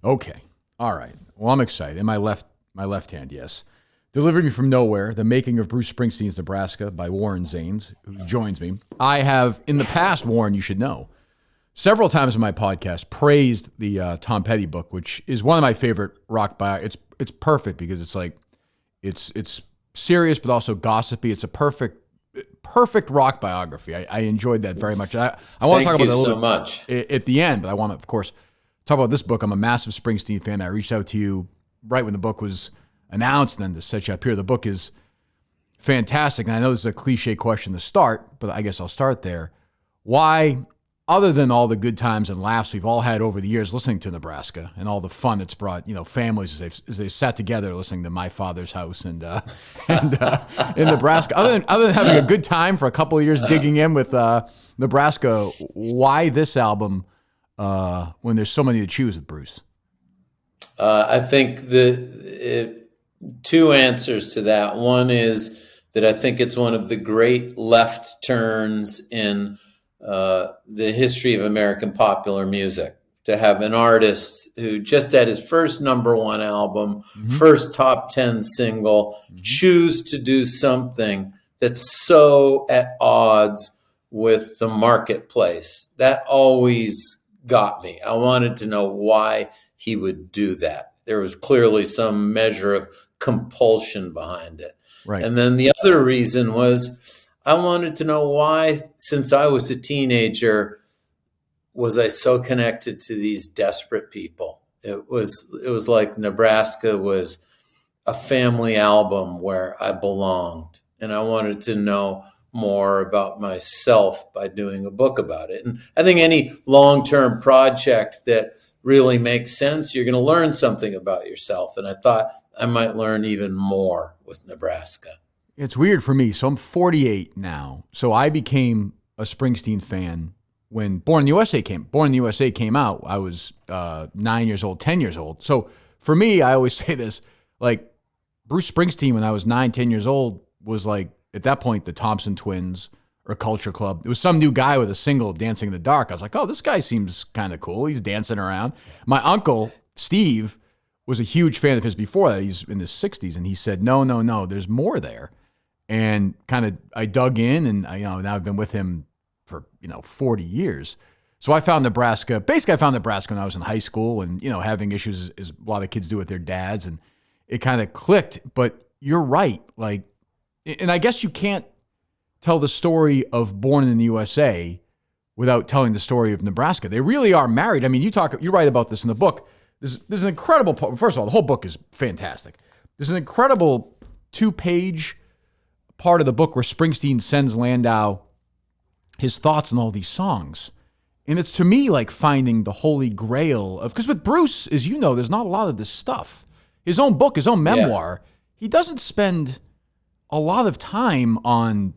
Okay. All right. Well, I'm excited. In my left hand, yes. Delivered Me From Nowhere, The Making of Bruce Springsteen's Nebraska by Warren Zanes, who joins me. I have, in the past, Warren, you should know, several times in my podcast, praised the Tom Petty book, which is one of my favorite rock it's perfect because it's like, it's serious, but also gossipy. It's a perfect rock biography. I enjoyed that very much. I want to talk about that a little bit at the end, but I want to, of course, talk about this book. I'm a massive Springsteen fan. I reached out to you right when the book was announced, and then to set you up here. The book is fantastic, and I know this is a cliche question to start, but I guess I'll start there. Why, other than all the good times and laughs we've all had over the years listening to Nebraska and all the fun it's brought, families as they've sat together listening to My Father's House and in Nebraska, other than having a good time for a couple of years digging in with Nebraska, why this album when there's so many to choose with Bruce? I think two answers to that. One is that I think it's one of the great left turns in the history of American popular music, to have an artist who just had his first #1 album, first top 10 single, choose to do something that's so at odds with the marketplace. That always got me. I wanted to know why he would do that. There was clearly some measure of compulsion behind it. Right. And then the other reason was I wanted to know why, since I was a teenager, was I so connected to these desperate people. It was like Nebraska was a family album where I belonged, and I wanted to know more about myself by doing a book about it. And I think any long-term project that really makes sense, you're going to learn something about yourself. And I thought I might learn even more with Nebraska. It's weird for me. So I'm 48 now. So I became a Springsteen fan when Born in the USA came out. I was 9 years old, 10 years old. So for me, I always say this, like Bruce Springsteen when I was 9, 10 years old was like, at that point, the Thompson Twins or Culture Club. It was some new guy with a single, Dancing in the Dark. I was like, oh, this guy seems kind of cool. He's dancing around. My uncle, Steve, was a huge fan of his before that. He's in his 60s, and he said, no, there's more there. And I dug in, and now I've been with him for 40 years. So I found Nebraska. Basically, I found Nebraska when I was in high school, and having issues as a lot of kids do with their dads, and it kind of clicked. But you're right, and I guess you can't tell the story of Born in the USA without telling the story of Nebraska. They really are married. I mean, you write about this in the book. There's an incredible, first of all, the whole book is fantastic. There's an incredible 2-page part of the book where Springsteen sends Landau his thoughts on all these songs. And it's to me like finding the holy grail of, because with Bruce, as you know, there's not a lot of this stuff. His own book, his own memoir, he doesn't spend a lot of time on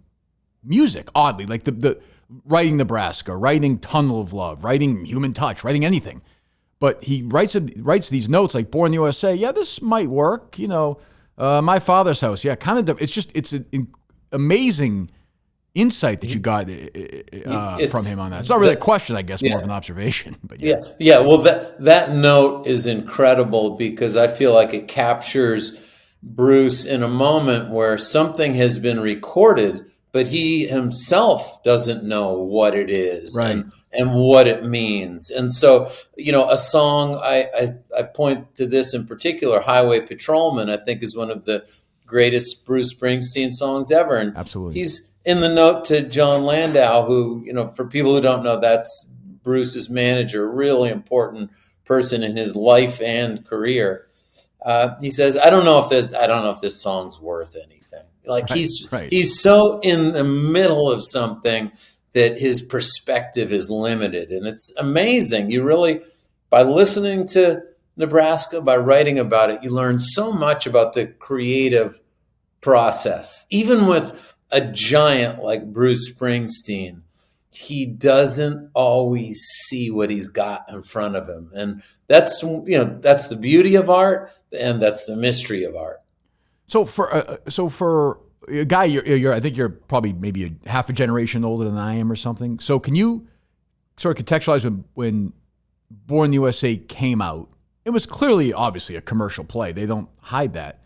music, oddly, like the writing Nebraska, writing Tunnel of Love, writing Human Touch, writing anything. But he writes these notes like Born in the USA. Yeah, this might work. My Father's House. Yeah, kind of. It's an amazing insight that you got from him on that. It's not really a question, I guess, more of an observation. But yeah. Well, that note is incredible because I feel like it captures Bruce in a moment where something has been recorded, but he himself doesn't know what it is and what it means. And so, a song, I point to this in particular, Highway Patrolman, I think is one of the greatest Bruce Springsteen songs ever. And absolutely, he's in the note to John Landau, who, for people who don't know, that's Bruce's manager, a really important person in his life and career. He says, I don't know if this song's worth anything. He's so in the middle of something that his perspective is limited. And it's amazing. You really, by listening to Nebraska, by writing about it, you learn so much about the creative process. Even with a giant like Bruce Springsteen, he doesn't always see what he's got in front of him. And that's the beauty of art, and that's the mystery of art. So for a guy, I think you're probably maybe half a generation older than I am or something. So can you sort of contextualize when Born in the USA came out? it was clearly, obviously, a commercial play. They don't hide that.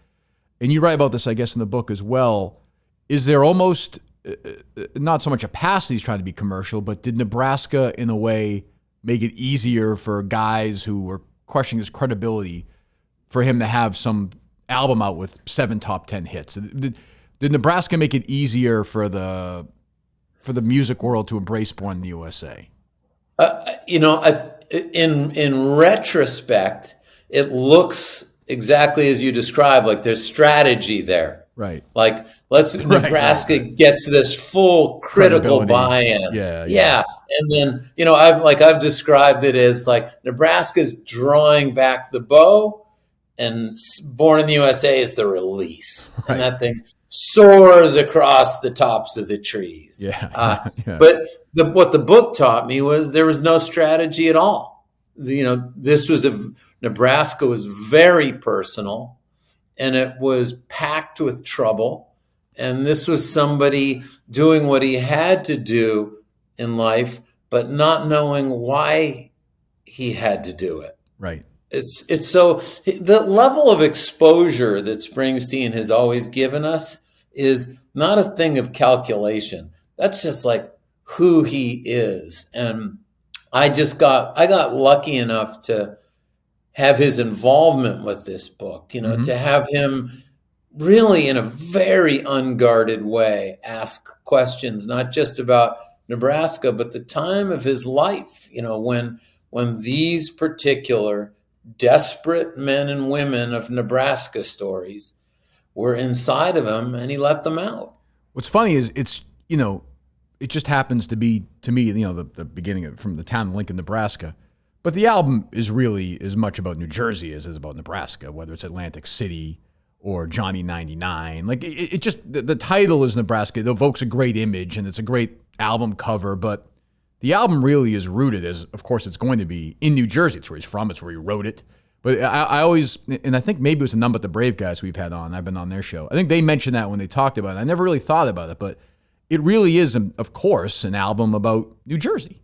And you write about this, I guess, in the book as well. Is there almost not so much a past that he's trying to be commercial, but did Nebraska, in a way, make it easier for guys who were questioning his credibility for him to have some album out with 7 top 10 hits? Did Nebraska make it easier for the music world to embrace Born in the USA? In retrospect, it looks exactly as you described. Like there's strategy there, right? Like Nebraska gets this full critical buy-in, yeah. And then I've described it as like Nebraska's drawing back the bow, and Born in the USA is the release, and that thing soars across the tops of the trees. But what the book taught me was there was no strategy at all. Nebraska was very personal, and it was packed with trouble. And this was somebody doing what he had to do in life, but not knowing why he had to do it. Right. It's so the level of exposure that Springsteen has always given us is not a thing of calculation. That's just like who he is. And I got lucky enough to have his involvement with this book, to have him really in a very unguarded way ask questions, not just about Nebraska, but the time of his life, when these particular desperate men and women of Nebraska stories were inside of him, and he let them out. What's funny is it just happens to be, to me, the beginning from the town of Lincoln, Nebraska. But the album is really as much about New Jersey as it is about Nebraska, whether it's Atlantic City or Johnny 99. Like it just, the title is Nebraska. It evokes a great image, and it's a great album cover, but the album really is rooted, as of course it's going to be, in New Jersey. It's where he's from. It's where he wrote it. But I always, and I think maybe it was the None But the Brave guys we've had on. I've been on their show. I think they mentioned that when they talked about it. I never really thought about it, but it really is, of course, an album about New Jersey.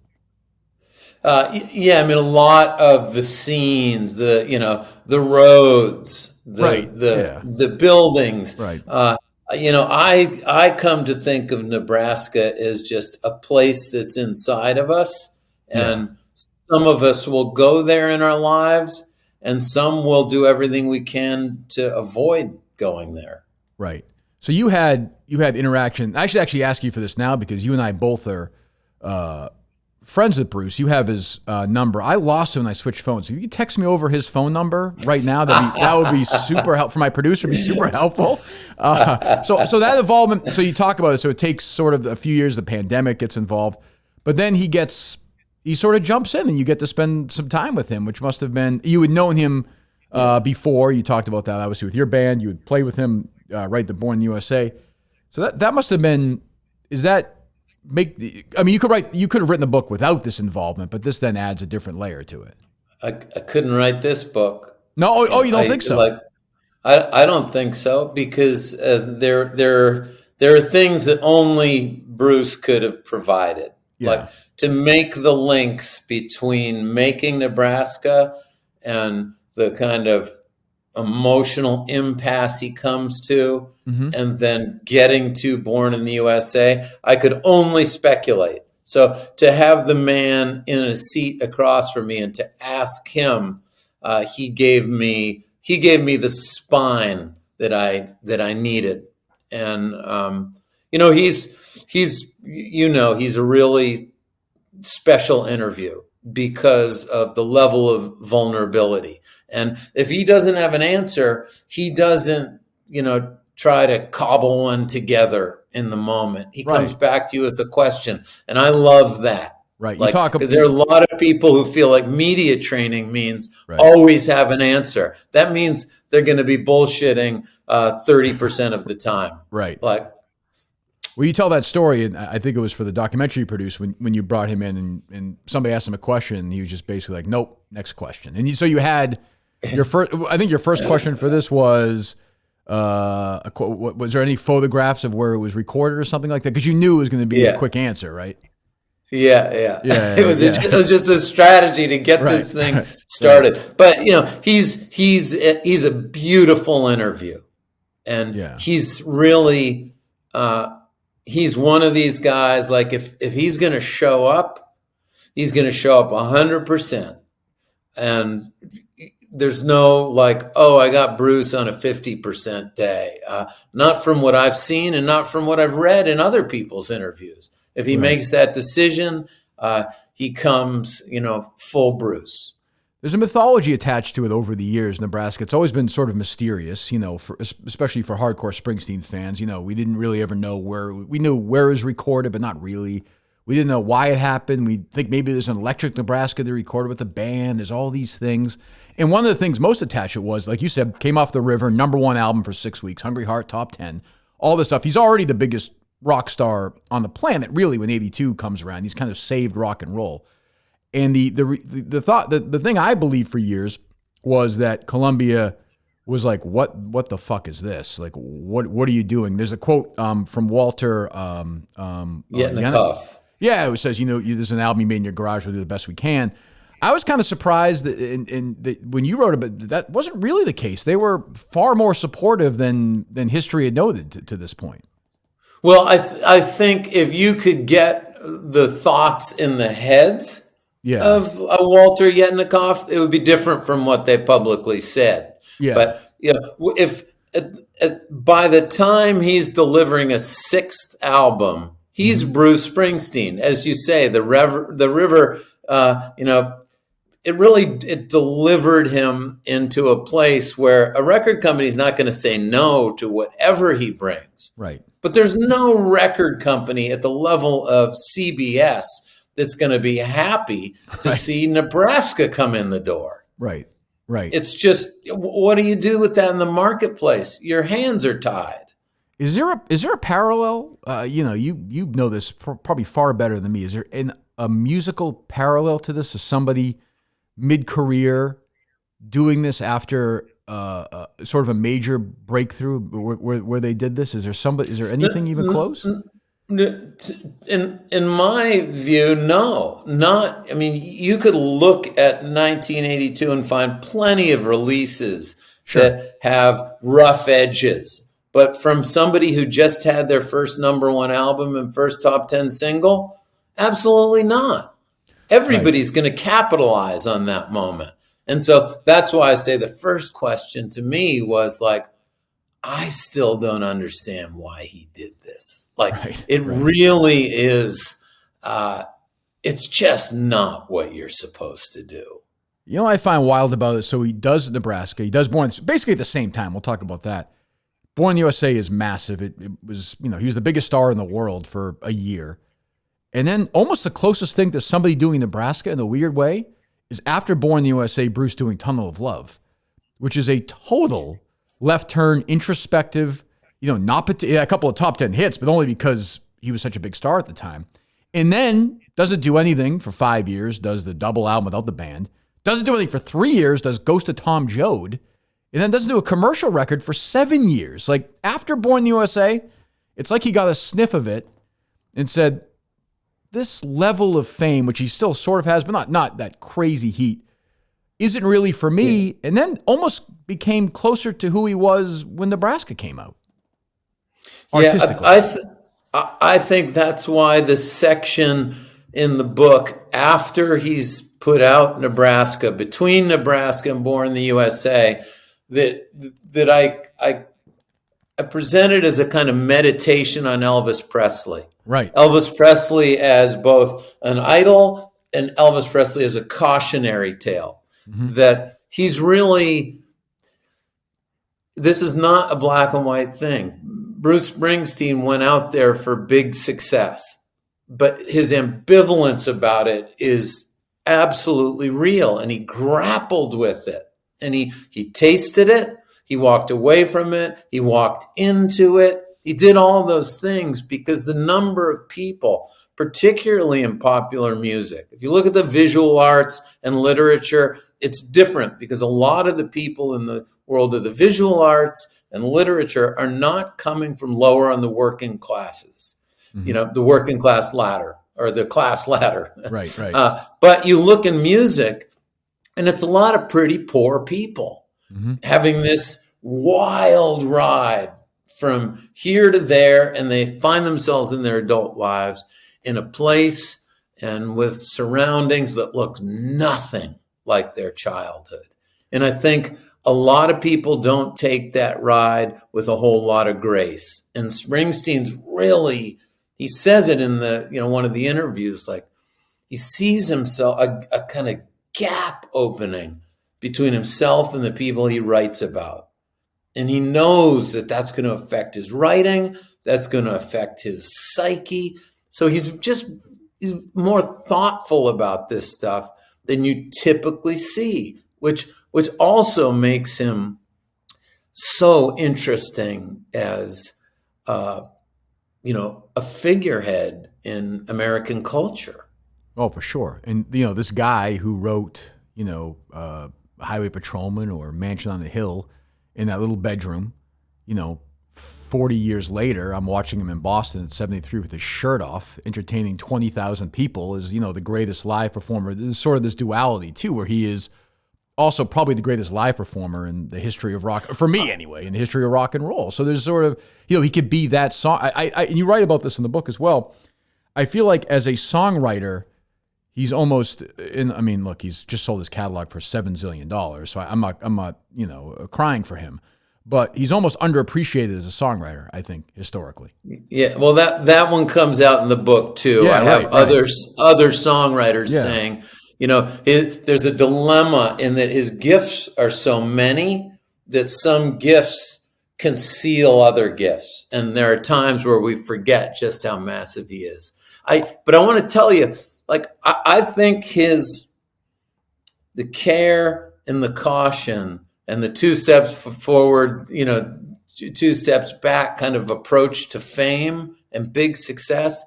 A lot of the scenes, the roads, the buildings. Right. I come to think of Nebraska as just a place that's inside of us, and some of us will go there in our lives, and some will do everything we can to avoid going there. Right. So you had interaction. I should actually ask you for this now, because you and I both are friends with Bruce. You have his number. I lost it when I switched phones. So if you could text me over his phone number right now, that would be super helpful. For my producer, it'd be super helpful. So that involvement, so you talk about it. So it takes sort of a few years, the pandemic gets involved, but then he sort of jumps in, and you get to spend some time with him, which must have been, you had known him before. You talked about that, obviously, with your band. You would play with him, right, the Born in the USA. So that must have been, you could have written the book without this involvement, but this then adds a different layer to it. I couldn't write this book. No, you don't think so? I don't think so, because there are things that only Bruce could have provided. Yeah. Like to make the links between making Nebraska and the kind of emotional impasse he comes to, and then getting to Born in the USA, I could only speculate. So to have the man in a seat across from me and to ask him, he gave me the spine that I needed. And he's a really special interview because of the level of vulnerability. And if he doesn't have an answer, he doesn't, try to cobble one together in the moment. He comes back to you with a question. And I love that. Right. Because there are a lot of people who feel like media training means always have an answer. That means they're going to be bullshitting 30% of the time. Right. Well, you tell that story, and I think it was for the documentary you produced, when you brought him in and somebody asked him a question, and he was just basically like, nope, next question. And so you had your first, I think your first question for this was, was there any photographs of where it was recorded or something like that? Because you knew it was going to be a quick answer, right? Yeah. Yeah, It was just a strategy to get right, this thing right, started. But he's a beautiful interview, and yeah, he's really he's one of these guys. Like if he's going to show up, he's going to show up 100%, and there's no like, oh, I got Bruce on a 50% day. Not from what I've seen and not from what I've read in other people's interviews. If he right. makes that decision, he comes, full Bruce. There's a mythology attached to it over the years, Nebraska. It's always been sort of mysterious, especially for hardcore Springsteen fans. We didn't really ever know we knew where it was recorded, but not really. We didn't know why it happened. We think maybe there's an Electric Nebraska they recorded with the band. There's all these things. And one of the things most attached to it was, like you said, Came Off the River, #1 album for 6 weeks, Hungry Heart, top 10, all this stuff. He's already the biggest rock star on the planet, really, when 82 comes around. He's kind of saved rock and roll. And the thing I believed for years was that Columbia was like, what the fuck is this? Like, what are you doing? There's a quote from Walter Yetnikoff. Yeah, it says, there's an album you made in your garage. We'll do the best we can. I was kind of surprised that when you wrote about that wasn't really the case. They were far more supportive than history had noted to this point. Well, I think if you could get the thoughts in the heads of Walter Yetnikoff, it would be different from what they publicly said. Yeah. But if by the time he's delivering a sixth album, he's Bruce Springsteen, as you say. The river, it delivered him into a place where a record company is not going to say no to whatever he brings. Right. But there's no record company at the level of CBS that's going to be happy to see Nebraska come in the door. Right. It's just, what do you do with that in the marketplace? Your hands are tied. Is there a parallel? You know this probably far better than me. Is there a musical parallel to this? Is somebody mid-career doing this after sort of a major breakthrough where they did this? Is there anything even close? In my view, no, not. I mean, you could look at 1982 and find plenty of releases that have rough edges. But from somebody who just had their first #1 album and first top 10 single, absolutely not. Everybody's going to capitalize on that moment. And so that's why I say the first question to me was like, I still don't understand why he did this. Really is, it's just not what you're supposed to do. I find wild about it. So he does Nebraska. He does Born, basically at the same time. We'll talk about that. Born in the USA is massive. It was, he was the biggest star in the world for a year. And then almost the closest thing to somebody doing Nebraska in a weird way is after Born in the USA, Bruce doing Tunnel of Love, which is a total left turn, introspective, not a couple of top 10 hits, but only because he was such a big star at the time. And then doesn't do anything for 5 years, does the double album without the band, doesn't do anything for 3 years, does Ghost of Tom Joad, and then doesn't do a commercial record for 7 years. Like, after Born in the USA, it's like he got a sniff of it and said, this level of fame, which he still sort of has, but not that crazy heat, isn't really for me. And then almost became closer to who he was when Nebraska came out. Artistically. I think that's why the section in the book after he's put out Nebraska, between Nebraska and Born in the USA, that I presented as a kind of meditation on Elvis Presley. Right. Elvis Presley as both an idol and Elvis Presley as a cautionary tale. Mm-hmm. That he's really, this is not a black and white thing. Bruce Springsteen went out there for big success, but his ambivalence about it is absolutely real, and he grappled with it, and he tasted it, he walked away from it, he walked into it, he did all those things because the number of people, particularly in popular music, if you look at the visual arts and literature, it's different because a lot of the people in the world of the visual arts and literature are not coming from lower on the working classes, the working class ladder. or the class ladder. Right, right. But you look in music, and it's a lot of pretty poor people having this wild ride from here to there, and they find themselves in their adult lives in a place and with surroundings that look nothing like their childhood. And I think a lot of people don't take that ride with a whole lot of grace. And Springsteen's really, he says it in the, one of the interviews, like he sees himself a kind of gap opening between himself and the people he writes about. And he knows that that's going to affect his writing, that's going to affect his psyche. So he's more thoughtful about this stuff than you typically see, which also makes him so interesting as a figurehead in American culture. Oh, for sure. And this guy who wrote Highway Patrolman or Mansion on the Hill in that little bedroom, 40 years later, I'm watching him in Boston at 73 with his shirt off, entertaining 20,000 people as, the greatest live performer. There's sort of this duality, too, where he is also probably the greatest live performer in the history of rock, for me anyway, in the history of rock and roll. So there's sort of, he could be that song. And you write about this in the book as well. I feel like as a songwriter, he's almost look, he's just sold his catalog for $7 zillion. So I'm not, crying for him. But he's almost underappreciated as a songwriter, I think, historically. Yeah, well, that one comes out in the book too. Yeah, I have other songwriters saying, there's a dilemma in that his gifts are so many that some gifts conceal other gifts, and there are times where we forget just how massive he is. But I want to tell you, like, I think the care and the caution and the 2 steps forward, 2 steps back kind of approach to fame and big success,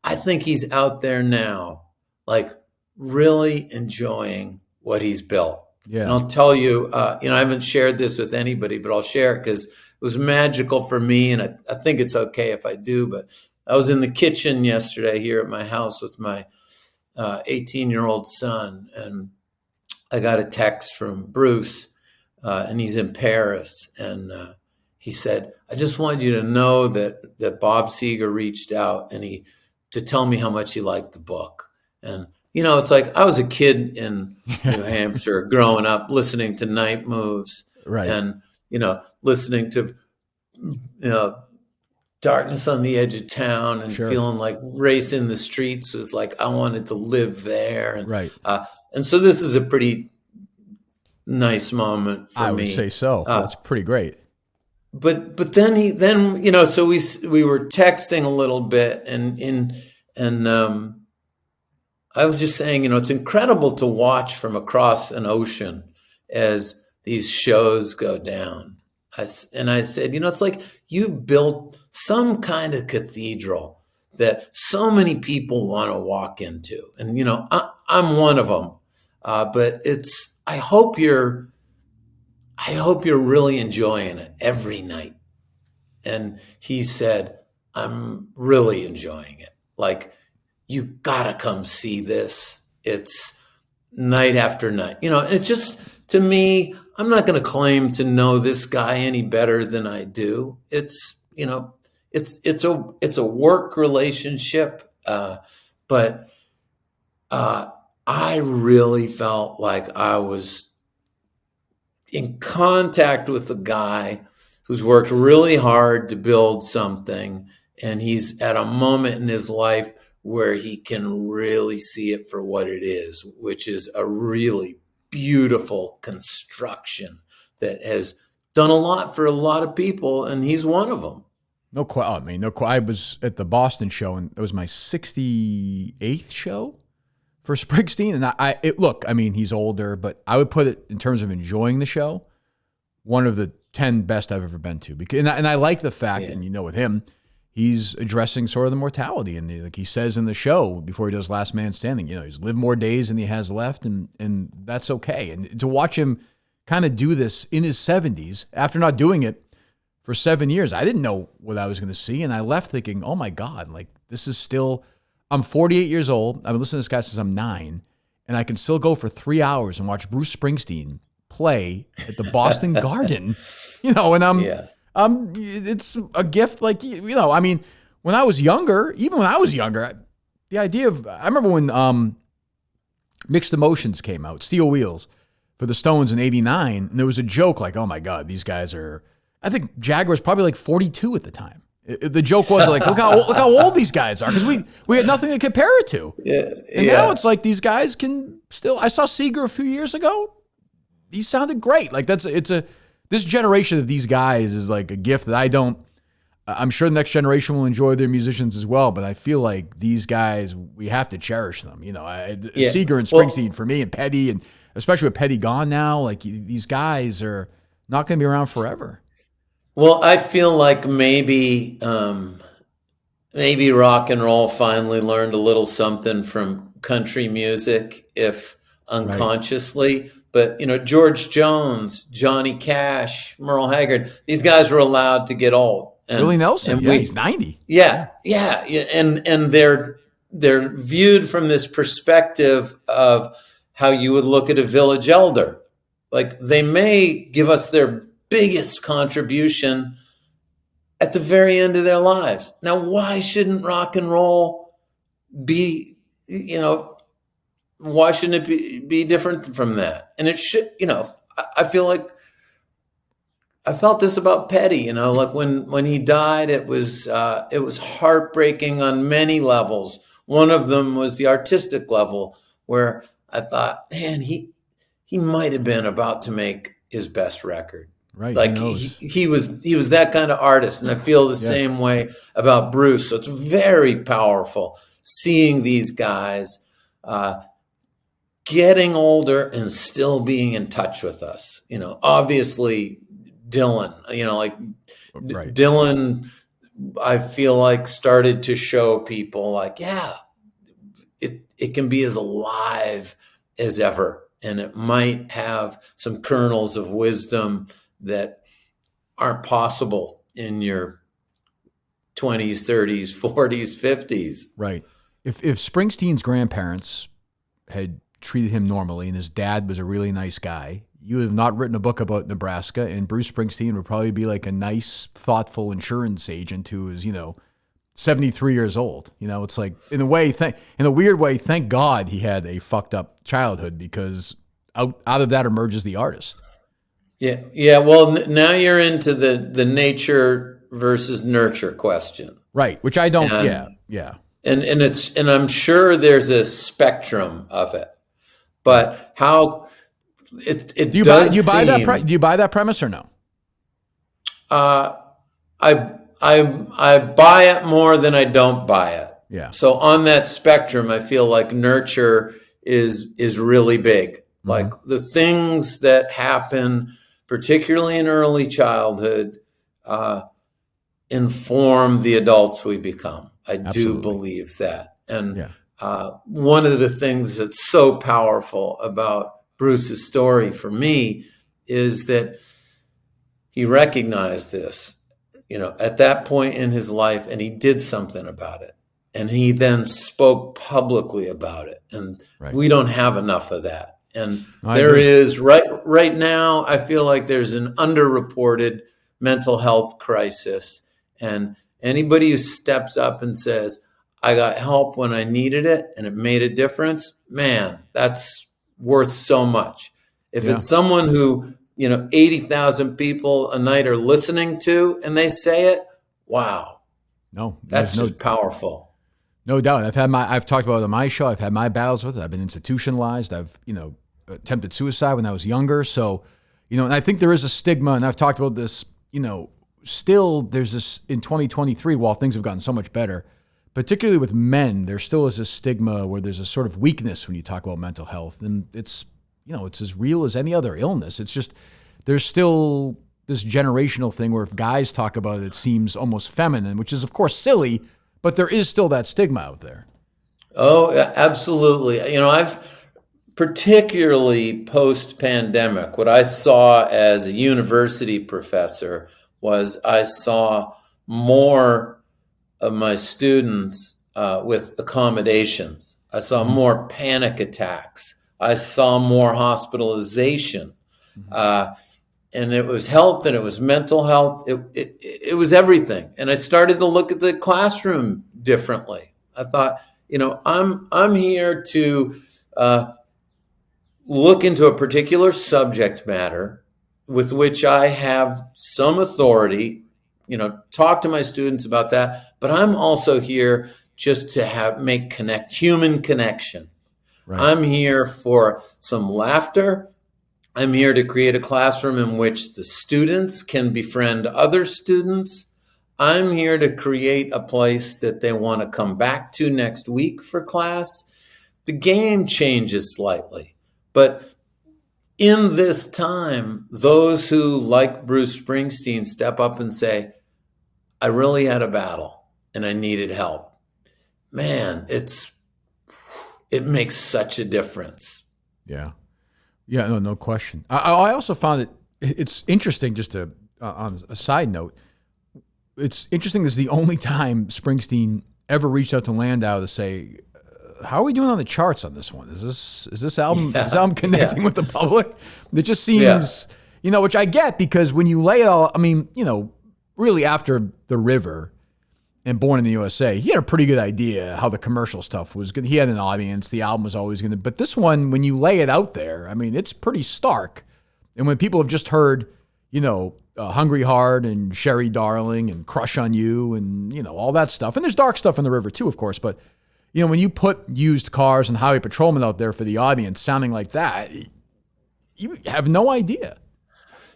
I think he's out there now, like really enjoying what he's built. Yeah. And I'll tell you, I haven't shared this with anybody, but I'll share it because it was magical for me. And I think it's okay if I do, but I was in the kitchen yesterday here at my house with my 18-year-old son, and I got a text from Bruce, and he's in Paris, and he said, "I just wanted you to know that Bob Seger reached out and to tell me how much he liked the book." And it's like I was a kid in New Hampshire growing up, listening to Night Moves, right, and listening to Darkness on the Edge of Town, and feeling like Race in the Streets was like I wanted to live there, and right. And so this is a pretty nice moment for me. I would say so. That's pretty great. But then so we were texting a little bit, and I was just saying, it's incredible to watch from across an ocean as these shows go down. I said, it's like you built some kind of cathedral that so many people want to walk into, and I'm one of them. But I hope you're really enjoying it every night. And he said, "I'm really enjoying it. Like, you gotta come see this. It's night after night." It's just, to me, I'm not going to claim to know this guy any better than I do. It's a work relationship, but I really felt like I was in contact with a guy who's worked really hard to build something, and he's at a moment in his life where he can really see it for what it is, which is a really beautiful construction that has done a lot for a lot of people, and he's one of them. No question. I was at the Boston show, and it was my 68th show for Springsteen. And he's older, but I would put it in terms of enjoying the show, one of the 10 best I've ever been to. And I like the fact, and with him, he's addressing sort of the mortality. And like he says in the show before he does Last Man Standing, he's lived more days than he has left, and that's okay. And to watch him kind of do this in his 70s, after not doing it for 7 years, I didn't know what I was going to see. And I left thinking, oh my God, like this is still I'm 48 years old. I've been listening to this guy since I'm 9, and I can still go for 3 hours and watch Bruce Springsteen play at the Boston Garden, and it's a gift. Like, I mean, when I was younger, the idea of, I remember when Mixed Emotions came out, Steel Wheels for the Stones in '89, and there was a joke like, oh my God, these guys are, I think Jagger was probably like 42 at the time. The joke was like, look how old these guys are, because we had nothing to compare it to. And now it's like these guys can still. I saw Seeger a few years ago. He sounded great. Like this generation of these guys is like a gift that I don't. I'm sure the next generation will enjoy their musicians as well, but I feel like these guys, we have to cherish them. Seeger and Springsteen for me, and Petty, and especially with Petty gone now, like these guys are not going to be around forever. Well, I feel like maybe rock and roll finally learned a little something from country music, if unconsciously. Right. But, George Jones, Johnny Cash, Merle Haggard, these guys were allowed to get old. And, Willie Nelson, he's 90. Yeah. And they're viewed from this perspective of how you would look at a village elder. Like, they may give us their biggest contribution at the very end of their lives. Now, why shouldn't rock and roll be, why shouldn't it be different from that? And it should, I feel like I felt this about Petty, like when he died, it was heartbreaking on many levels. One of them was the artistic level, where I thought, man, he might have been about to make his best record. Right. Like he was that kind of artist. And I feel the same way about Bruce. So it's very powerful seeing these guys getting older and still being in touch with us. Obviously Dylan, right. Dylan, I feel like started to show people like, it can be as alive as ever. And it might have some kernels of wisdom that aren't possible in your 20s, 30s, 40s, 50s. Right. If Springsteen's grandparents had treated him normally and his dad was a really nice guy, you would have not written a book about Nebraska, and Bruce Springsteen would probably be like a nice, thoughtful insurance agent who is, 73 years old. It's like, in a weird way, thank God he had a fucked up childhood, because out of that emerges the artist. Yeah. Well, now you're into the nature versus nurture question, right? Which I don't. Yeah. And I'm sure there's a spectrum of it, but how it do you buy that premise or no? I buy it more than I don't buy it. Yeah. So on that spectrum, I feel like nurture is really big. Mm-hmm. Like the things that happen, particularly in early childhood, inform the adults we become. I do believe that. And one of the things that's so powerful about Bruce's story for me is that he recognized this, at that point in his life, and he did something about it. And he then spoke publicly about it. And we don't have enough of that. And there is right now, I feel like there's an underreported mental health crisis. And anybody who steps up and says, I got help when I needed it and it made a difference, man, that's worth so much. If it's someone who, 80,000 people a night are listening to and they say it, wow. No, that's just powerful. No doubt. I've talked about it on my show. I've had my battles with it. I've been institutionalized. I've, attempted suicide when I was younger. So, and I think there is a stigma, and I've talked about this, still there's this in 2023, while things have gotten so much better, particularly with men, there still is a stigma where there's a sort of weakness when you talk about mental health. And it's, it's as real as any other illness. It's just, there's still this generational thing where if guys talk about it, it seems almost feminine, which is of course silly, but there is still that stigma out there. Oh, absolutely. I've particularly post-pandemic, what I saw as a university professor was I saw more of my students with accommodations. I saw more panic attacks. I saw more hospitalization. And it was health, and it was mental health. It was everything. And I started to look at the classroom differently. I thought, I'm here to look into a particular subject matter with which I have some authority, talk to my students about that. But I'm also here just to make human connection. Right. I'm here for some laughter. I'm here to create a classroom in which the students can befriend other students. I'm here to create a place that they want to come back to next week for class. The game changes slightly, but in this time, those who, like Bruce Springsteen, step up and say, I really had a battle and I needed help. Man, it makes such a difference. Yeah. Yeah, no question. I also found it's interesting, just on a side note, it's interesting this is the only time Springsteen ever reached out to Landau to say, how are we doing on the charts on this one? Is this album connecting with the public? It just seems, which I get, because when you lay it all, really after The River and Born in the USA, he had a pretty good idea how the commercial stuff was good. He had an audience. The album was always going to, but this one, when you lay it out there, it's pretty stark. And when people have just heard, Hungry Heart and Sherry Darling and Crush on You and, all that stuff. And there's dark stuff in The River too, of course. But, when you put Used Cars and Highway Patrolman out there for the audience sounding like that, you have no idea.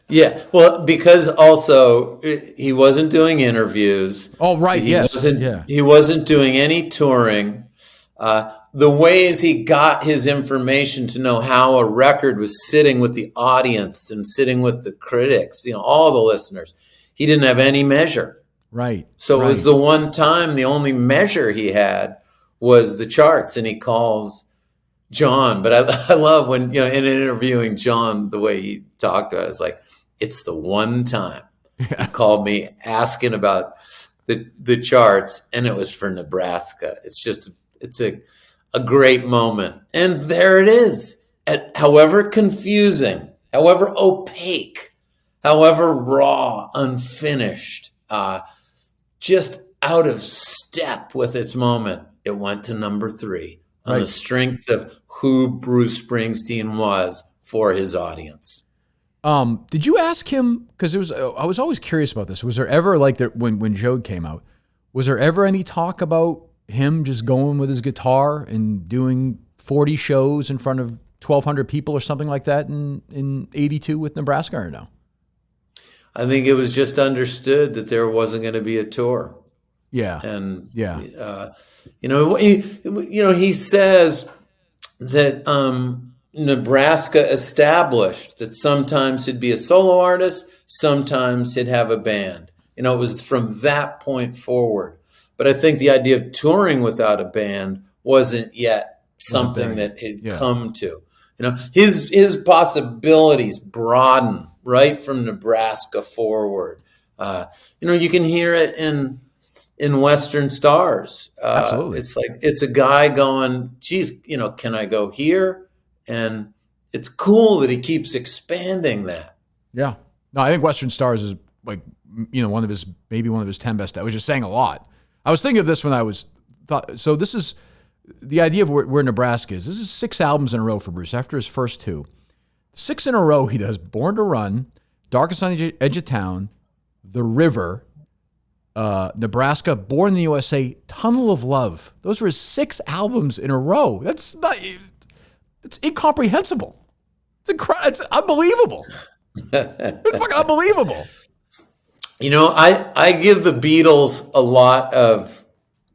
Yeah, well, because also he wasn't doing interviews. Oh, right, He wasn't doing any touring. The ways he got his information to know how a record was sitting with the audience and sitting with the critics, all the listeners, he didn't have any measure. Right. So it was the one time, the only measure he had was the charts, and he calls John. But I love when, in interviewing John, the way he talked to us, like, it's the one time he called me asking about the charts, and it was for Nebraska. It's a great moment. And there it is. However confusing, however opaque, however raw, unfinished, just out of step with its moment, it went to number 3 on the strength of who Bruce Springsteen was for his audience. Did you ask him, because I was always curious about this. Was there ever, when Joad came out, was there ever any talk about him just going with his guitar and doing 40 shows in front of 1,200 people or something like that in 82 with Nebraska, or no? I think it was just understood that there wasn't going to be a tour. Yeah. And, he says that Nebraska established that sometimes he'd be a solo artist, sometimes he'd have a band. It was from that point forward. But I think the idea of touring without a band wasn't yet something that had come to. His possibilities broaden right from Nebraska forward. You can hear it in Western Stars. Absolutely. It's like, it's a guy going, geez, can I go here? And it's cool that he keeps expanding that. Yeah. No, I think Western Stars is one of his 10 best. I was just saying a lot. I was thinking of this when so this is the idea of where Nebraska is. This is 6 albums in a row for Bruce after his first 2. 6 in a row he does Born to Run, Darkest on the Edge of Town, The River, Nebraska, Born in the USA, Tunnel of Love. Those were his 6 albums in a row. It's incomprehensible. It's incredible. It's unbelievable. It's fucking unbelievable. I give the Beatles a lot of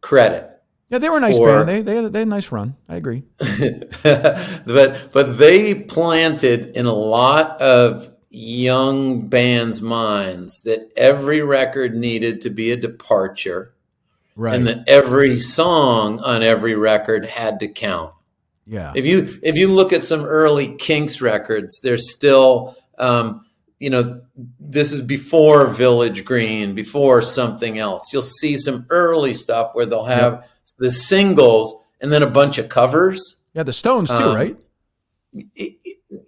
credit. Yeah, they were a nice band. They had a nice run. I agree. but they planted in a lot of young bands' minds that every record needed to be a departure, right, and that every song on every record had to count. Yeah. If you look at some early Kinks records, there's still this is before Village Green, before something else. You'll see some early stuff where they'll have the singles, and then a bunch of covers. Yeah, the Stones too, right?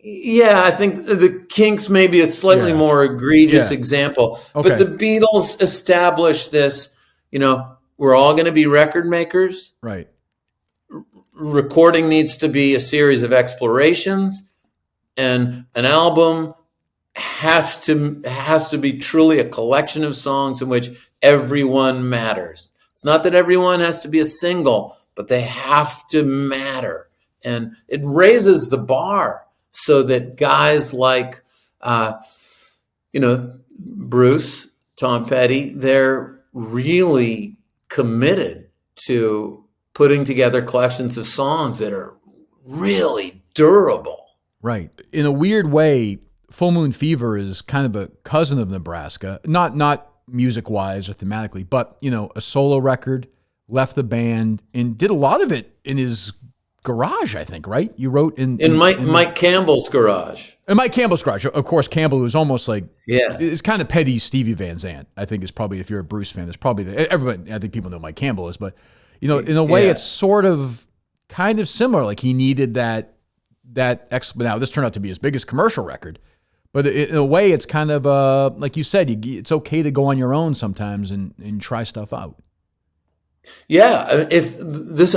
Yeah, I think the Kinks may be a slightly more egregious example, but the Beatles established this, we're all going to be record makers. Right. Recording needs to be a series of explorations, and an album has to be truly a collection of songs in which everyone matters. It's not that everyone has to be a single, but they have to matter. And it raises the bar so that guys like, Bruce, Tom Petty, they're really committed to putting together collections of songs that are really durable. Right. In a weird way, Full Moon Fever is kind of a cousin of Nebraska, not music-wise or thematically, but, a solo record, left the band, and did a lot of it in his garage, I think, right? You wrote in Mike Campbell's garage. In Mike Campbell's garage. Of course, Campbell was almost like, yeah, it's kind of Petty's Stevie Van Zandt, I think, is probably, if you're a Bruce fan, there's probably, everybody, I think people know Mike Campbell is, but, in a way, it's sort of kind of similar. Like, he needed that now this turned out to be his biggest commercial record, but in a way, it's kind of, like you said, it's okay to go on your own sometimes and try stuff out. Yeah,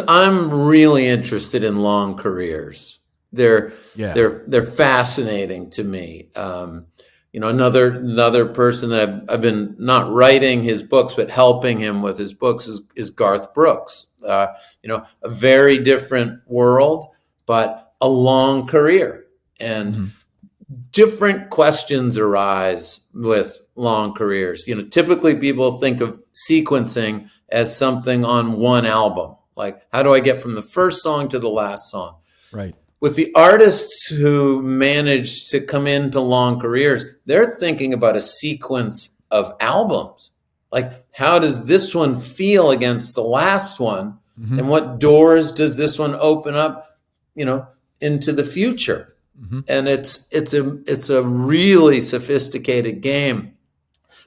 I'm really interested in long careers. They're fascinating to me. Another person that I've been not writing his books, but helping him with his books is Garth Brooks. A very different world, but a long career, and different questions arise with long careers. Typically people think of sequencing as something on one album. Like, how do I get from the first song to the last song? Right. With the artists who manage to come into long careers, they're thinking about a sequence of albums. Like, how does this one feel against the last one? Mm-hmm. And what doors does this one open up, into the future? Mm-hmm. And it's a really sophisticated game.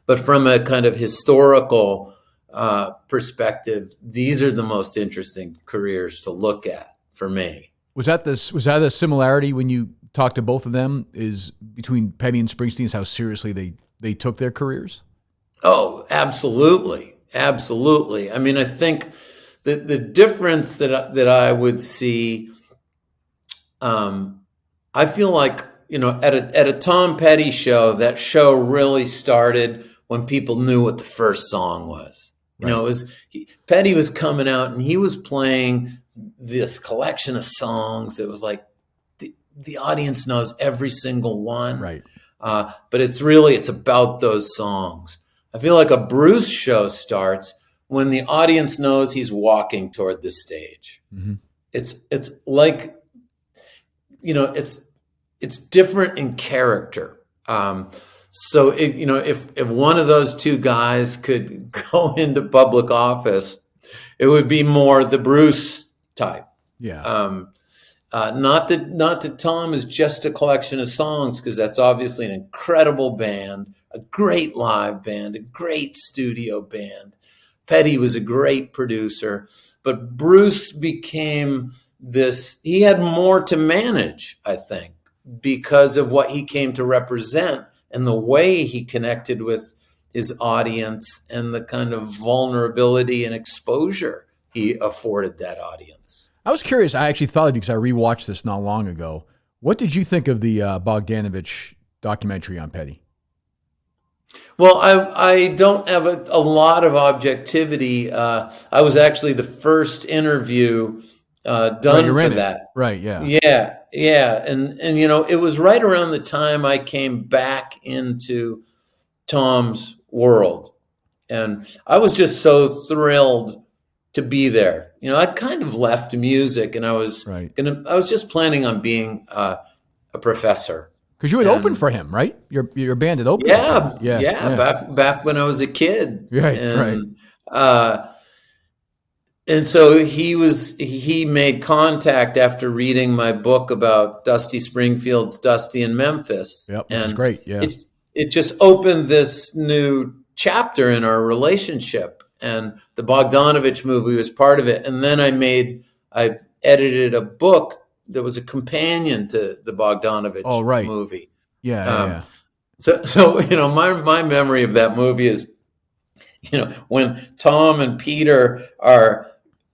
But from a kind of historical perspective, these are the most interesting careers to look at for me. Was that a similarity when you talked to both of them, is between Petty and Springsteen, how seriously they took their careers? Oh, absolutely. Absolutely. I mean, I think the difference that I would see, I feel like, at a Tom Petty show, that show really started when people knew what the first song was. Right. Petty was coming out and he was playing this collection of songs that was like the audience knows every single one. Right. But it's about those songs. I feel like a Bruce show starts when the audience knows he's walking toward the stage. Mm-hmm. It's like, it's different in character. So if one of those two guys could go into public office, it would be more the Bruce type. Yeah. Not that Tom is just a collection of songs, because that's obviously an incredible band, a great live band, a great studio band. Petty was a great producer, but Bruce became he had more to manage, I think, because of what he came to represent and the way he connected with his audience and the kind of vulnerability and exposure he afforded that audience. I was curious. I actually thought of you because I rewatched this not long ago. What did you think of the Bogdanovich documentary on Petty? Well, I don't have a lot of objectivity. I was actually the first interview done for that. Right, yeah. Yeah. And it was right around the time I came back into Tom's world. And I was just so thrilled to be there. I'd kind of left music, and I was just planning on being a professor. Because you had opened for him, right? Your band had opened. Yeah. Back when I was a kid. Right. And so he made contact after reading my book about Dusty Springfield's Dusty in Memphis. Yep, which is great. Yeah. It just opened this new chapter in our relationship. and the Bogdanovich movie was part of it. And then I edited a book that was a companion to the Bogdanovich right. movie. Yeah. So my memory of that movie is, when Tom and Peter are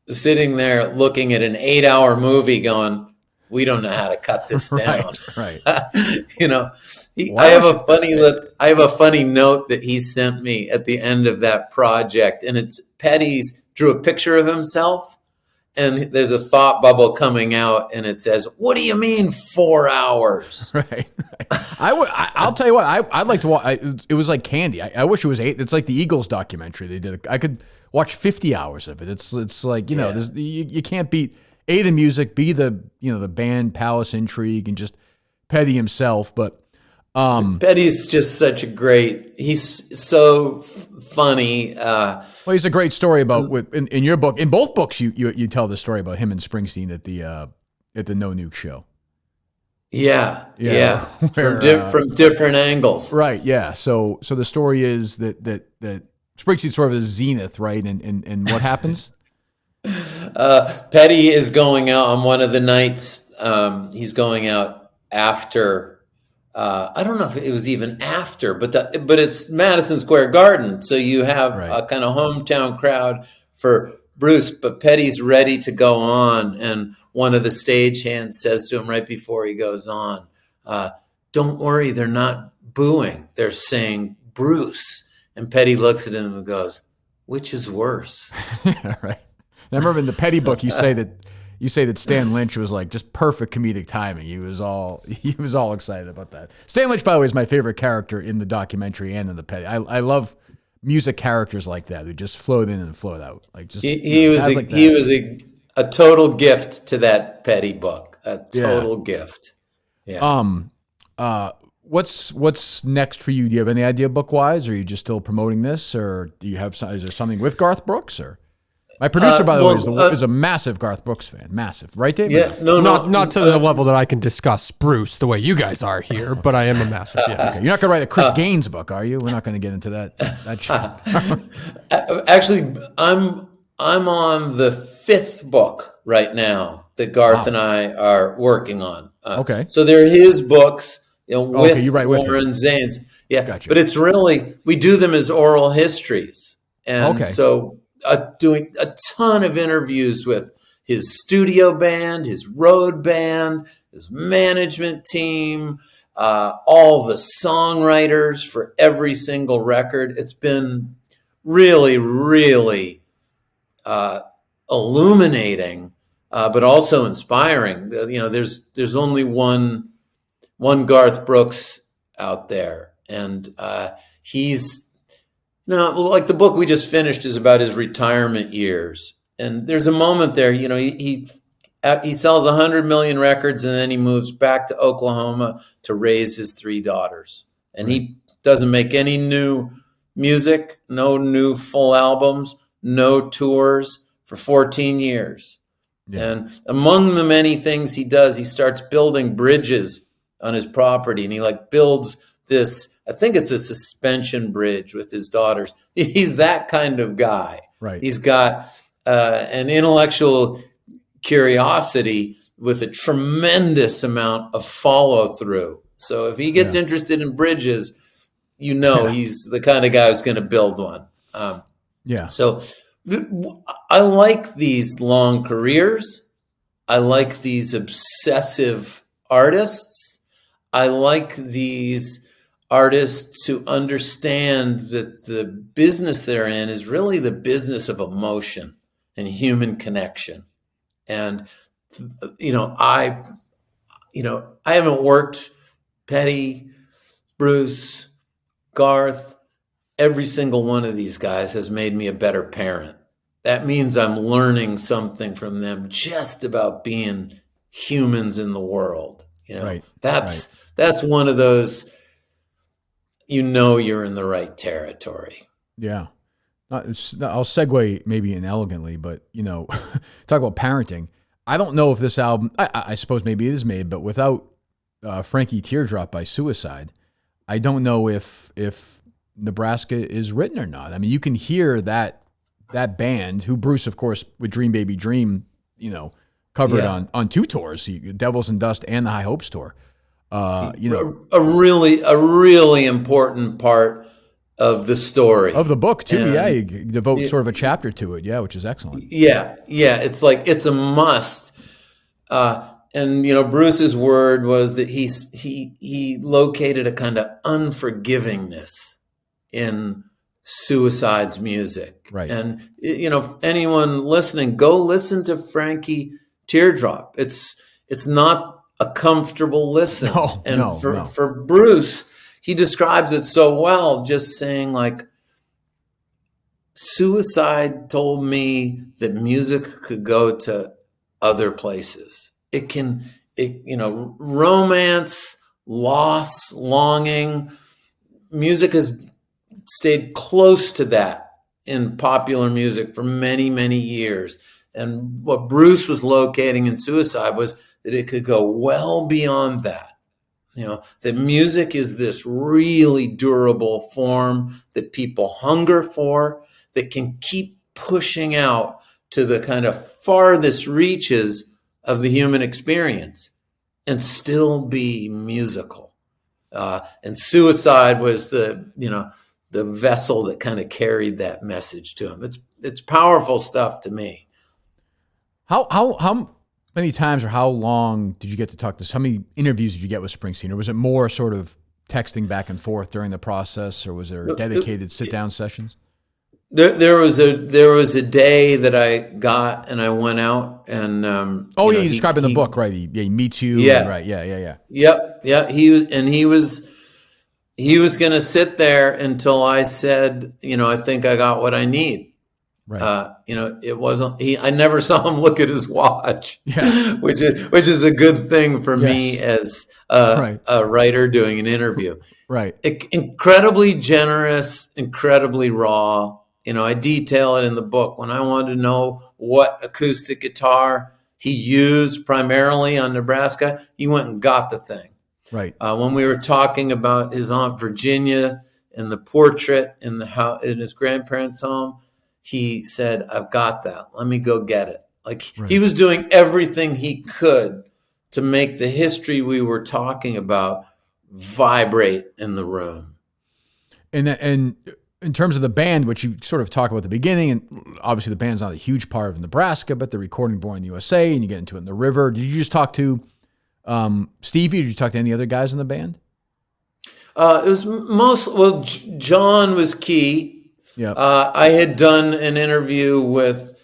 sitting there looking at an 8-hour movie going, we don't know how to cut this down. Right. I have a funny note that he sent me at the end of that project, and it's Petty's drew a picture of himself, and there's a thought bubble coming out, and it says, "What do you mean 4 hours?" Right. I'll tell you what. I'd like to watch. It was like candy. I wish it was 8. It's like the Eagles documentary they did. I could watch 50 hours of it. It's like you can't beat A, the music, B, the band palace intrigue, and just Petty himself. But Petty's just such a great. He's so funny. Well, he's a great story about in your book. In both books, you tell the story about him and Springsteen at the No Nuke show. Yeah. Where, from different angles. Right. Yeah. So the story is that Springsteen's sort of a zenith, right? And what happens? Petty is going out on one of the nights. He's going out after. I don't know if it was even after, but it's Madison Square Garden, so you have a kind of hometown crowd for Bruce. But Petty's ready to go on, and one of the stagehands says to him right before he goes on, "Don't worry, they're not booing; they're saying Bruce." And Petty looks at him and goes, "Which is worse?" Yeah, right. And I remember in the Petty book, you say that Stan Lynch was like just perfect comedic timing. He was all excited about that. Stan Lynch, by the way, is my favorite character in the documentary and in the Petty. I love music characters like that who just float in and float out. Like just he was a total gift to that Petty book. A total gift. Yeah. What's next for you? Do you have any idea book wise, or are you just still promoting this, or do you have is there something with Garth Brooks or? My producer, by the way, is a massive Garth Brooks fan. Massive. Right, Dave? Yeah. Not to the level that I can discuss Bruce the way you guys are here, but I am a massive, yes. Okay. You're not going to write a Chris Gaines book, are you? We're not going to get into that show. Actually, I'm on the 5th book right now that Garth and I are working on. Okay. So they're his books, with Warren Zanes. Yeah. Gotcha. But it's really, we do them as oral histories. And so doing a ton of interviews with his studio band, his road band, his management team, all the songwriters for every single record. It's been really, really illuminating, but also inspiring. There's only one Garth Brooks out there, and he's. No, like the book we just finished is about his retirement years. And there's a moment there, he sells 100 million records, and then he moves back to Oklahoma to raise his 3 daughters. And he doesn't make any new music, no new full albums, no tours for 14 years. Yeah. And among the many things he does, he starts building bridges on his property, and he builds this, I think it's a suspension bridge with his daughters. He's that kind of guy. Right. He's got an intellectual curiosity with a tremendous amount of follow through. So if he gets interested in bridges, he's the kind of guy who's going to build one. So I like these long careers. I like these obsessive artists. I like these artists who understand that the business they're in is really the business of emotion and human connection. And, I haven't worked Petty, Bruce, Garth. Every single one of these guys has made me a better parent. That means I'm learning something from them just about being humans in the world. That's one of those, you're in the right territory. Yeah. I'll segue maybe inelegantly, but, talk about parenting. I don't know if this album, I suppose maybe it is made, but without Frankie Teardrop by Suicide, I don't know if Nebraska is written or not. I mean, you can hear that that band, who Bruce, of course, with Dream Baby Dream, covered on 2 tours, Devils and Dust and the High Hopes tour. A really important part of the story of the book too. And you devote sort of a chapter to it. Yeah, which is excellent. Yeah. It's like, it's a must. And Bruce's word was that he located a kind of unforgivingness in Suicide's music. Right. And anyone listening, go listen to Frankie Teardrop. It's not a comfortable listen. For Bruce, he describes it so well, just saying like, Suicide told me that music could go to other places. Romance, loss, longing, music has stayed close to that in popular music for many, many years. And what Bruce was locating in Suicide was that it could go well beyond that. That music is this really durable form that people hunger for, that can keep pushing out to the kind of farthest reaches of the human experience and still be musical. And Suicide was the vessel that kind of carried that message to him. It's powerful stuff to me. How many times or how long did you get to talk to? How many interviews did you get with Springsteen? Or was it more sort of texting back and forth during the process, or was there dedicated sit-down sessions? There was a day that I got, and I went out and you described in the book, right? He meets you. Yeah. Right. Yeah. Yep. Yeah. He was going to sit there until I said, I think I got what I need. Right. It wasn't. I never saw him look at his watch. Yeah. which is a good thing for me as a writer doing an interview. Right. Incredibly generous, incredibly raw. I detail it in the book. When I wanted to know what acoustic guitar he used primarily on Nebraska, he went and got the thing. Right. When we were talking about his Aunt Virginia and the portrait in his grandparents' home, he said, "I've got that. Let me go get it." He was doing everything he could to make the history we were talking about vibrate in the room. And in terms of the band, which you sort of talk about at the beginning, and obviously the band's not a huge part of Nebraska, but the recording Born in the USA, and you get into it in the river. Did you just talk to Stevie, or did you talk to any other guys in the band? It was John was key. Yeah. I had done an interview with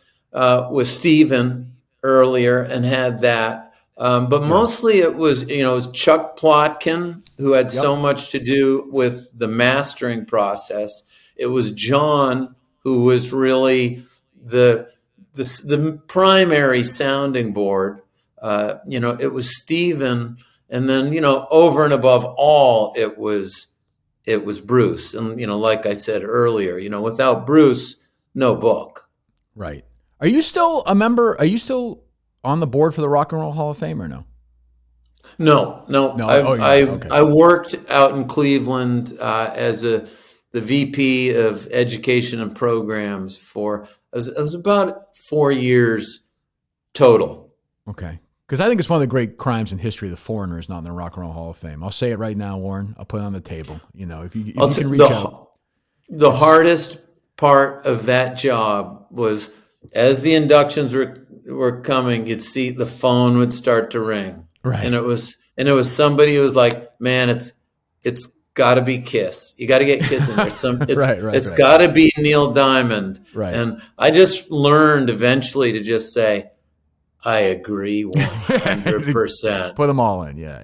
Steven earlier and had that. But mostly it was Chuck Plotkin, who had so much to do with the mastering process. It was John, who was really the primary sounding board. It was Steven, and then over and above all, it was Bruce. And like I said earlier, without Bruce, no book. Right. Are you still a member? Are you still on the board for the Rock and Roll Hall of Fame or no? No. I worked out in Cleveland as the VP of Education and Programs it was about 4 years total. Okay. Because I think it's one of the great crimes in history. The Foreigner is not in the Rock and Roll Hall of Fame. I'll say it right now, Warren. I'll put it on the table. If you can reach out. The hardest part of that job was, as the inductions were coming, you'd see the phone would start to ring. Right. And it was somebody who was like, "Man, it's got to be Kiss. You got to get Kiss in there. It's got to be Neil Diamond." Right. And I just learned eventually to just say, "I agree 100%." Put them all in. Yeah.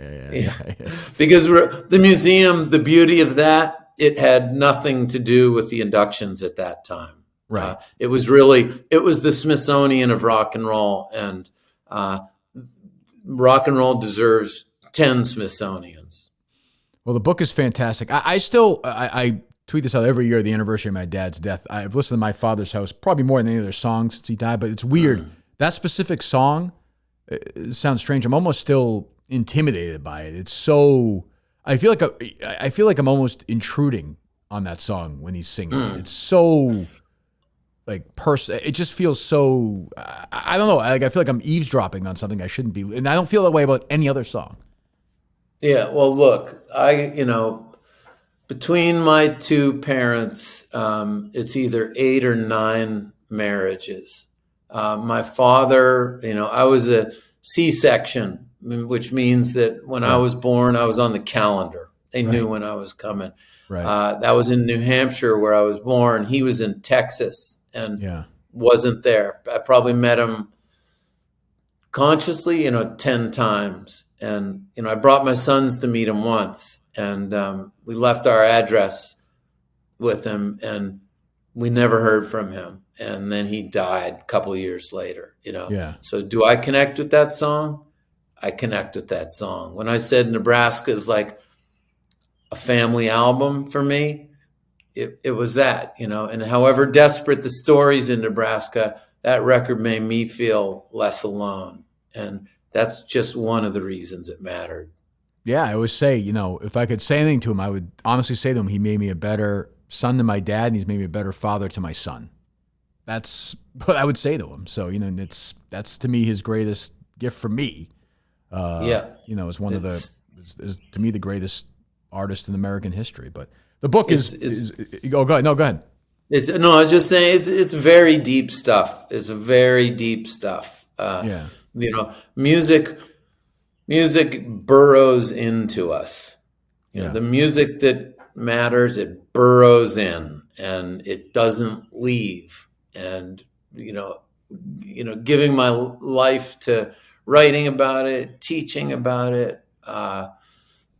Because the museum, the beauty of that, it had nothing to do with the inductions at that time. Right. It was the Smithsonian of rock and roll, and rock and roll deserves 10 Smithsonians. Well, the book is fantastic. I tweet this out every year, the anniversary of my dad's death. I've listened to My Father's House probably more than any other song since he died, but it's weird. That specific song, it sounds strange. I'm almost still intimidated by it. It's so, I feel like I'm almost intruding on that song when he's singing. It's so it just feels so, I don't know. Like, I feel like I'm eavesdropping on something I shouldn't be. And I don't feel that way about any other song. Yeah. Well, look, between my two parents, it's either 8 or 9 marriages. My father, I was a C-section, which means that when I was born, I was on the calendar. They knew when I was coming. Right. That was in New Hampshire where I was born. He was in Texas and wasn't there. I probably met him consciously, 10 times. And, I brought my sons to meet him once. And we left our address with him, and we never heard from him. And then he died a couple of years later, Yeah. So do I connect with that song? I connect with that song. When I said Nebraska is like a family album for me, it was that, and however desperate the stories in Nebraska, that record made me feel less alone. And that's just one of the reasons it mattered. Yeah, I always say, if I could say anything to him, I would honestly say to him, he made me a better son to my dad, and he's made me a better father to my son. That's what I would say to him. So, that's to me his greatest gift from me. Is one of is to me the greatest artist in American history. But the book go ahead. No, go ahead. I was just saying it's very deep stuff. It's very deep stuff. Music burrows into us. The music that matters, it burrows in and it doesn't leave. And, giving my life to writing about it, teaching about it, I've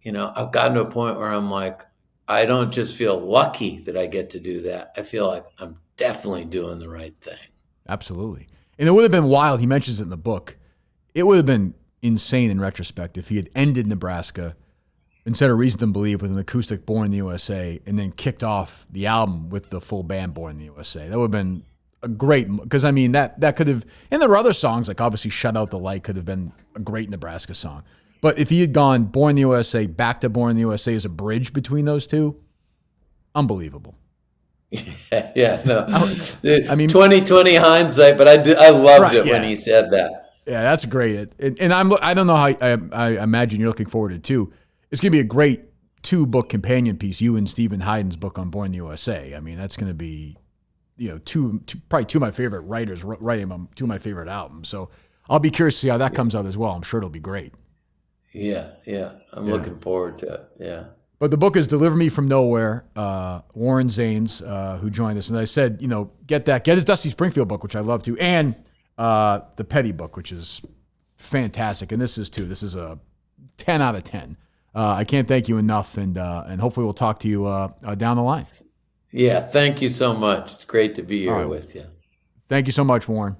gotten to a point where I'm like, I don't just feel lucky that I get to do that. I feel like I'm definitely doing the right thing. Absolutely. And it would have been wild. He mentions it in the book. It would have been insane in retrospect if he had ended Nebraska instead of Reason to Believe with an acoustic Born in the USA and then kicked off the album with the full band Born in the USA. That would have been a great, because that could have, and there were other songs like obviously Shut Out the Light could have been a great Nebraska song. But if he had gone Born in the USA back to Born in the USA as a bridge between those two, unbelievable. Yeah, no. 2020 hindsight, but I loved it when he said that. Yeah, that's great. And I don't know how I imagine you're looking forward to it too. It's going to be a great 2-book companion piece. You and Stephen Hyden's book on Born in the USA. I mean, that's going to be, probably 2 of my favorite writers writing 2 of my favorite albums. So I'll be curious to see how that comes out as well. I'm sure it'll be great. Yeah. I'm looking forward to it. Yeah. But the book is Deliver Me From Nowhere, Warren Zanes, who joined us. And I said, get his Dusty Springfield book, which I love too, and the Petty book, which is fantastic. And this is too. This is a 10 out of 10. I can't thank you enough, and hopefully we'll talk to you down the line. Yeah, thank you so much. It's great to be here with you. Thank you so much, Warren.